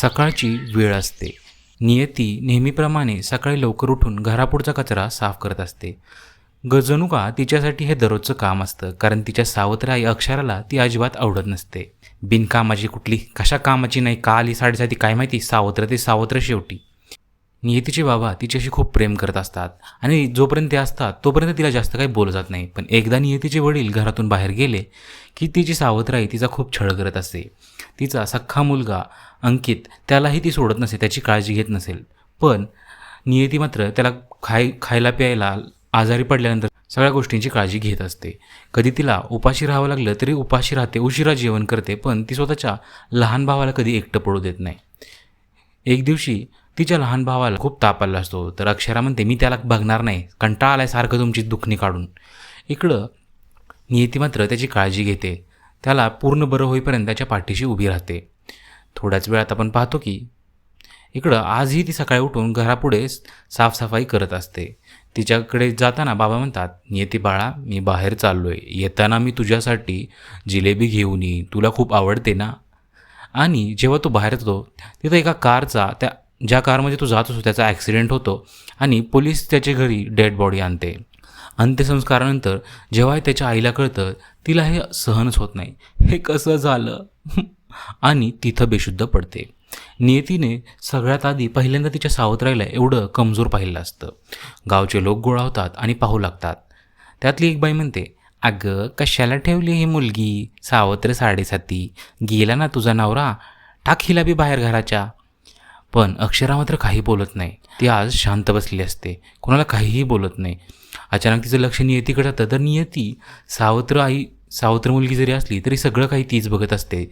सकाळची वेळ असते. नियती नेहमीप्रमाणे सकाळी लवकर उठून घरापुढचा कचरा साफ करत असते. जणू का तिच्यासाठी हे दररोजचं काम असतं, कारण तिच्या सावत्र आई अक्षराला ती अजिबात आवडत नसते. बिनकामाची कुठली कशा कामाची नाही, का आली साडेसाती काय माहिती, सावत्र ते सावत्र शेवटी. नियतीचे बाबा तिच्याशी खूप प्रेम करत असतात आणि जोपर्यंत ते असतात तोपर्यंत तिला जास्त काही बोललं जात नाही. पण एकदा नियतीचे वडील घरातून बाहेर गेले की तिची सावत्र आई तिचा खूप छळ करत असते. तिचा सख्खा मुलगा अंकित त्यालाही ती सोडत नसे, त्याची काळजी घेत नसेल. पण नियती मात्र त्याला खायला प्यायला, आजारी पडल्यानंतर सगळ्या गोष्टींची काळजी घेत असते. कधी तिला उपाशी राहावं लागलं तरी उपाशी राहते, उशिरा जेवण करते, पण ती स्वतःच्या लहान भावाला कधी एकटं पडू देत नाही. एक दिवशी तिच्या लहान भावाला खूप ताप आला असतो, तर अक्षरा म्हणते मी त्याला बघणार नाही, कंटाळा आलाय सारखं तुमची दुखणी काढून. इकडं नियती मात्र त्याची काळजी घेते, त्याला पूर्ण बरं होईपर्यंत त्याच्या पाठीशी उभी राहते. थोड्याच वेळात आपण पाहतो की इकडं आजही ती सकाळी उठून घरापुढे साफसफाई करत असते. तिच्याकडे जाताना बाबा म्हणतात, नियती बाळा मी बाहेर चाललोय, येताना मी तुझ्यासाठी जिलेबी घेऊन येईन, तुला खूप आवडते ना. आणि जेव्हा तो बाहेर येतो तिथं एका कारचा, ज्या कारमध्ये तो जात असतो त्याचा ॲक्सिडेंट होतो आणि पोलीस त्याच्या घरी डेड बॉडी आणते. अंत्यसंस्कारानंतर जेव्हा त्याच्या आईला कळतं तिला हे सहनच होत नाही, हे कसं झालं आणि तिथं बेशुद्ध पडते. नियतीने सगळ्यात आधी पहिल्यांदा तिच्या सावत्राईला एवढं कमजोर पाहिलं असतं. गावचे लोक गोळा होतात आणि पाहू लागतात. त्यातली एक बाई म्हणते, अगं कशाला ठेवली ही मुलगी, सावत्र साडेसाती, गेला ना तुझा नवरा, टाक हिला बी बाहेर घराच्या. पण अक्षरा मात्र काही बोलत नाही. ती आज शांत बसली असते, कोणाला काहीही बोलत नाही. अचानक तिचं लक्ष नियतीकडे जातं, तर नियती सावत्र मुलगी जरी असली तरी सगळं काही तीच बघत असते.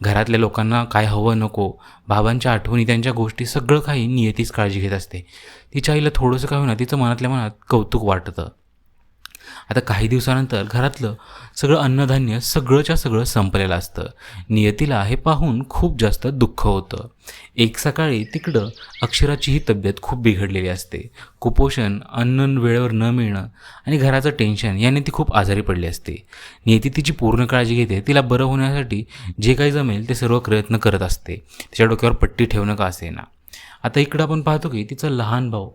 घरातल्या लोकांना काय हवं नको, बाबांच्या आठवणी, त्यांच्या गोष्टी, सगळं काही नियतीच काळजी घेत असते. तिच्या आईला थोडंसं काय होईना तिचं मनातल्या मनात कौतुक वाटतं. आता काही दिवसानंतर घरातलं सगळं अन्नधान्य सगळंच्या सगळं संपलेलं असतं. नियतीला हे पाहून खूप जास्त दुःख होतं. एक सकाळी तिकडं अक्षराचीही तब्येत खूप बिघडलेली असते. कुपोषण, अन्न वेळेवर न मिळणं आणि घराचं टेन्शन याने ती खूप आजारी पडली असते. नियती तिची पूर्ण काळजी घेते. तिला बरं होण्यासाठी जे काही जमेल ते सर्व प्रयत्न करत असते. तिच्या डोक्यावर पट्टी ठेवणं का असेना. आता इकडं आपण पाहतो की तिचा लहान भाऊ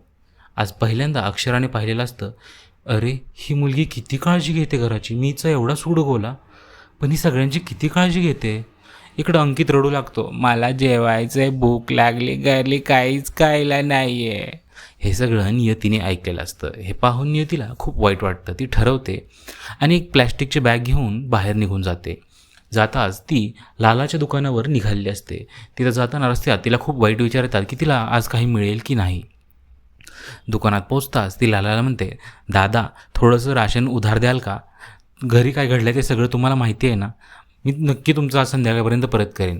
आज पहिल्यांदा अक्षराने पाहिलेलं असतं. अरे ही मुलगी किती काळजी घेते घराची, मीचा एवढा सुडगोला, पण ही सगळ्यांची किती काळजी घेते. इकडं अंकित रडू लागतो, मला जेवायचं आहे, भूक लागली, घरली काहीच खायला नाही आहे. हे सगळं नियतीने ऐकलेलं असतं. हे पाहून नियतीला खूप वाईट वाटतं. ती ठरवते आणि एक प्लॅस्टिकची बॅग घेऊन बाहेर निघून जाते. जाताच ती लालाच्या दुकानावर निघालेली असते. तिथं जाताना रस्त्यात तिला खूप वाईट विचार येतात की तिला आज काही मिळेल की नाही. दुकानात पोचताच ती लालाला म्हणते, दादा थोडंसं राशन उधार द्याल का, घरी काय घडलं ते सगळं तुम्हाला माहिती आहे ना, मी नक्की तुमचं आज संध्याकाळपर्यंत परत करेन.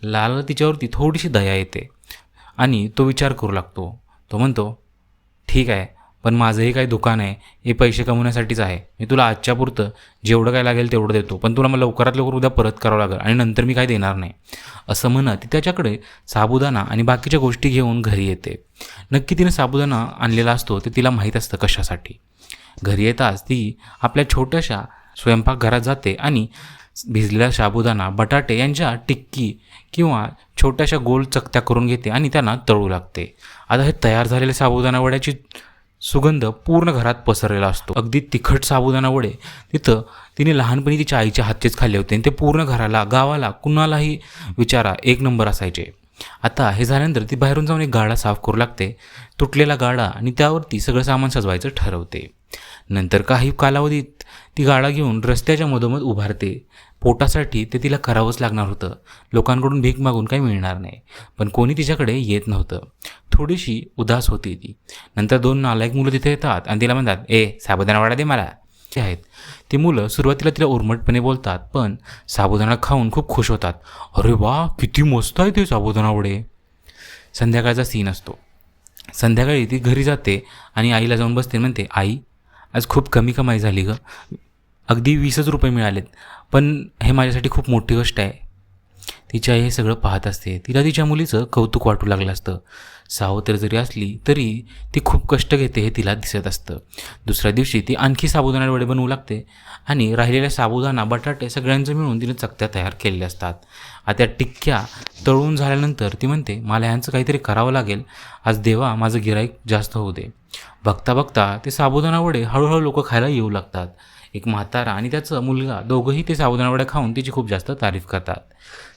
लालाला तिच्यावरती थोडीशी दया येते आणि तो विचार करू लागतो. तो म्हणतो, ठीक आहे, पण माझंही काही दुकान आहे, हे पैसे कमवण्यासाठीच आहे, मी तुला आजच्या पुरतं जेवढं काय लागेल तेवढं देतो, पण तुला मला लवकरात लवकर उद्या परत करावं लागेल आणि नंतर मी काही देणार नाही. असं म्हणत ती त्याच्याकडे साबुदाणा आणि बाकीच्या गोष्टी घेऊन घरी येते. नक्की तिने साबुदाणा आणलेला असतो ते तिला माहीत असतं कशासाठी. घरी येताच ती आपल्या छोट्याशा स्वयंपाकघरात जाते आणि भिजलेला साबुदाणा, बटाटे यांच्या टिक्की किंवा छोट्याशा गोल चकत्या करून घेते आणि त्यांना तळू लागते. आता हे तयार झालेले साबुदाणा वड्याची सुगंध पूर्ण घरात पसरलेला असतो. अगदी तिखट साबुदाणा वडे तिथं तिने लहानपणी तिच्या आईच्या हातचेच खाल्ले होते आणि ते पूर्ण घराला, गावाला, कुणालाही विचारा एक नंबर असायचे. आता हे झाल्यानंतर ती बाहेरून जाऊन एक गाडा साफ करू लागते, तुटलेला गाडा, आणि त्यावरती सगळं सामान सजवायचं ठरवते. नंतर काही कालावधीत ती गाडा घेऊन रस्त्याच्या मधोमध उभारते. पोटासाठी ते तिला करावंच लागणार होतं. लोकांकडून भीक मागून काही मिळणार नाही, पण कोणी तिच्याकडे येत नव्हतं. थोडीशी उदास होती ती. नंतर दोन नालायक मुलं तिथे येतात आणि तिला म्हणतात, साबुदाणा वडा दे मला. ते आहेत ती मुलं सुरुवातीला तिला उर्मटपणे बोलतात, पण साबुदाणा खाऊन खूप खुश होतात. अरे वा, किती मस्त आहे ते साबुदाणा वडे. संध्याकाळचा सीन असतो. संध्याकाळी ती घरी जाते आणि आईला जाऊन बसते. म्हणते, आई आज खूप कमी कमाई झाली गं, अगदी 20च रुपये मिळालेत, पण हे माझ्यासाठी खूप मोठी गोष्ट आहे. तिची आई हे सगळं पाहत असते. तिला तिच्या मुलीचं कौतुक वाटू लागलं असतं. सावत्र जरी असली तरी ती खूप कष्ट घेते हे तिला दिसत असतं. दुसऱ्या दिवशी ती आणखी साबुदाणा वडे बनवू लागते आणि राहिलेल्या साबुदाणा बटाटे सगळ्यांचं मिळून तिने चकत्या तयार केलेल्या असतात. आता त्या टिक्क्या तळून झाल्यानंतर ती म्हणते, मला ह्यांचं काहीतरी करावं लागेल, आज देवा माझं गिराईक जास्त होऊ दे. बघता बघता ते साबुदाणा वडे हळूहळू लोक खायला येऊ लागतात. एक म्हातारा आणि त्याचा मुलगा दोघंही ते साबुदाणा वडे खाऊन तिची खूप जास्त तारीफ करतात.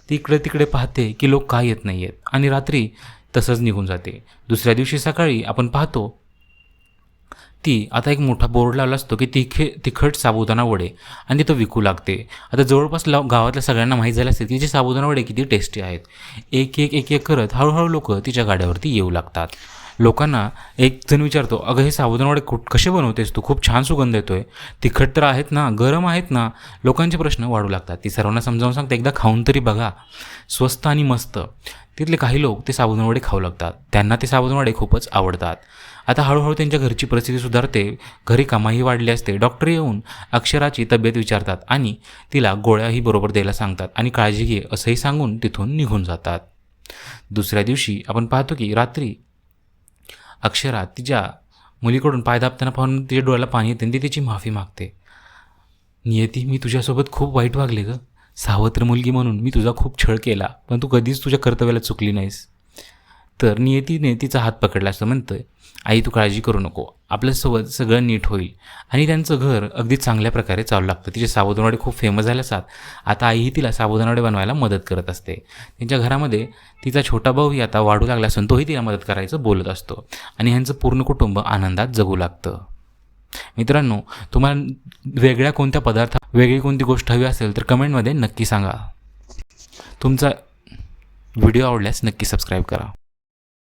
ती इकडे तिकडे पाहते की लोक का येत नाही आहेत आणि रात्री तसंच निघून जाते. दुसऱ्या दिवशी सकाळी आपण पाहतो ती आता एक मोठा बोर्ड लावला असतो की तिखट साबुदाणा वडे आणि तिथं विकू लागते. आता जवळपास गावातल्या सगळ्यांना माहीत झालं असेल की तिचे साबुदाणा वडे किती टेस्टी आहेत. एक करत हळूहळू लोक तिच्या गाड्यावरती येऊ लागतात. लोकांना एक जण विचारतो, अगं हे साबुदाणा वडे कसे बनवतेस तू, खूप छान सुगंध येतोय, तिखट तर आहेत ना, गरम आहेत ना. लोकांचे प्रश्न वाढू लागतात. ती सर्वांना समजावून सांगते, एकदा खाऊन तरी बघा, स्वस्त आणि मस्त. तिथले काही लोक ते साबुदाणा वडे खाऊ लागतात. त्यांना ते साबुदाणा वडे खूपच आवडतात. आता हळूहळू त्यांच्या घरची परिस्थिती सुधारते. घरी कामाही वाढली असते. डॉक्टर येऊन अक्षराची तब्येत विचारतात आणि तिला गोळ्याही बरोबर द्यायला सांगतात आणि काळजी घे असंही सांगून तिथून निघून जातात. दुसऱ्या दिवशी आपण पाहतो की रात्री अक्षरा तिच्या मुलीकडून पाय दाबताना पाहून तिच्या डोळ्याला पाणी येते आणि ती तिची माफी मागते. नियती, मी तुझ्यासोबत खूप वाईट वागले गं. सावत्र मुलगी म्हणून मी तुझा खूप छळ केला, पण तू कधीच तुझ्या कर्तव्याला चुकली नाहीस. तर नियतीने तिचा हात पकडला असं म्हणतोय, आई तू काळजी करू नको, आपल्यासोबत सगळं नीट होईल. आणि त्यांचं घर अगदी चांगल्या प्रकारे चालू लागतं. तिचे साबुदाणा वडे खूप फेमस झाले असतात. आता आईही तिला साबुदाणा वडे बनवायला मदत करत असते. त्यांच्या घरामध्ये तिचा छोटा भाऊही आता वाढू लागला असून तोही तिला मदत करायचं बोलत असतो आणि ह्यांचं पूर्ण कुटुंब आनंदात जगू लागतं. मित्रांनो, तुम्हाला वेगळ्या कोणत्या वेगळी कोणती गोष्ट हवी असेल तर कमेंटमध्ये नक्की सांगा. तुमचा व्हिडिओ आवडल्यास नक्की सबस्क्राईब करा.